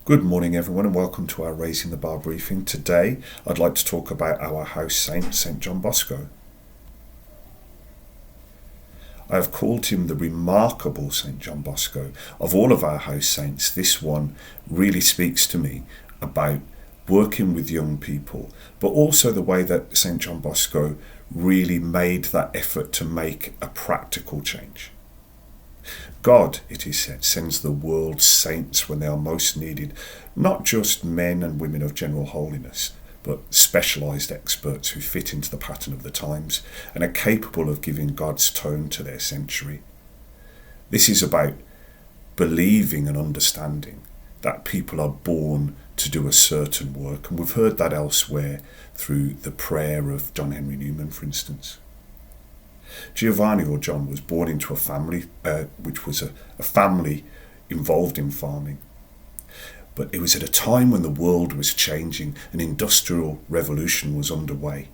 Good morning everyone and welcome to our Raising the Bar briefing. Today I'd like to talk about our house saint, St. John Bosco. I have called him the remarkable St. John Bosco. Of all of our house saints, this one really speaks to me about working with young people, but also the way that St. John Bosco really made that effort to make a practical change. God, it is said, sends the world's saints when they are most needed, not just men and women of general holiness, but specialised experts who fit into the pattern of the times and are capable of giving God's tone to their century. This is about believing and understanding that people are born to do a certain work, and we've heard that elsewhere through the prayer of John Henry Newman, for instance. Giovanni, or John, was born into a family which was a family involved in farming. But it was at a time when the world was changing, an industrial revolution was underway.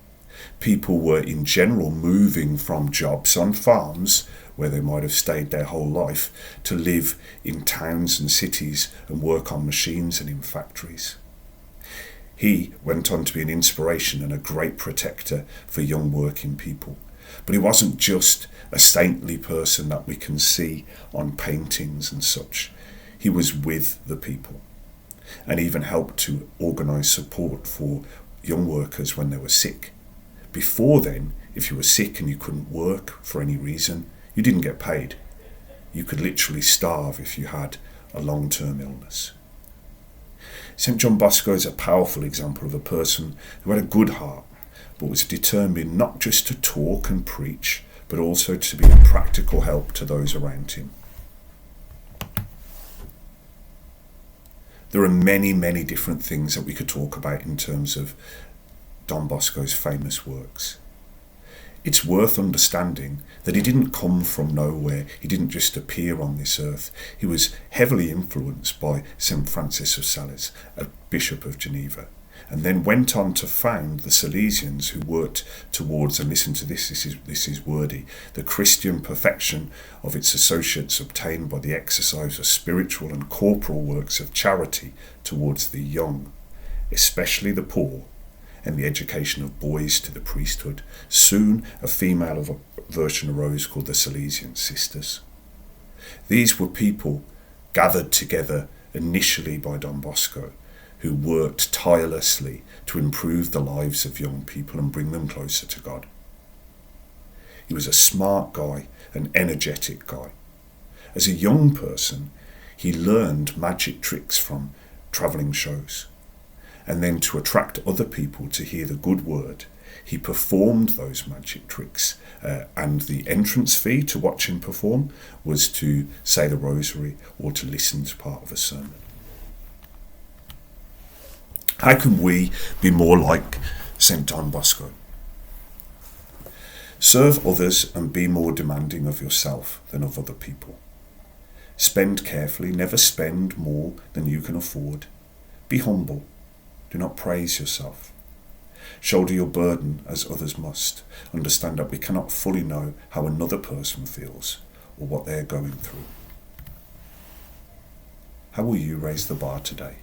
People were in general moving from jobs on farms, where they might have stayed their whole life, to live in towns and cities and work on machines and in factories. He went on to be an inspiration and a great protector for young working people. But he wasn't just a saintly person that we can see on paintings and such. He was with the people and even helped to organise support for young workers when they were sick. Before then, if you were sick and you couldn't work for any reason, you didn't get paid. You could literally starve if you had a long-term illness. St. John Bosco is a powerful example of a person who had a good heart, but was determined not just to talk and preach, but also to be a practical help to those around him. There are many, many different things that we could talk about in terms of Don Bosco's famous works. It's worth understanding that he didn't come from nowhere. He didn't just appear on this earth. He was heavily influenced by St. Francis of Sales, a bishop of Geneva, and then went on to found the Salesians, who worked towards, and listen to this, this is wordy, the Christian perfection of its associates obtained by the exercise of spiritual and corporal works of charity towards the young, especially the poor, and the education of boys to the priesthood. Soon a female version arose called the Salesian Sisters. These were people gathered together initially by Don Bosco, who worked tirelessly to improve the lives of young people and bring them closer to God. He was a smart guy, an energetic guy. As a young person, he learned magic tricks from travelling shows. And then to attract other people to hear the good word, he performed those magic tricks. And the entrance fee to watch him perform was to say the rosary or to listen to part of a sermon. How can we be more like St. John Bosco? Serve others and be more demanding of yourself than of other people. Spend carefully, never spend more than you can afford. Be humble, do not praise yourself. Shoulder your burden as others must. Understand that we cannot fully know how another person feels or what they are going through. How will you raise the bar today?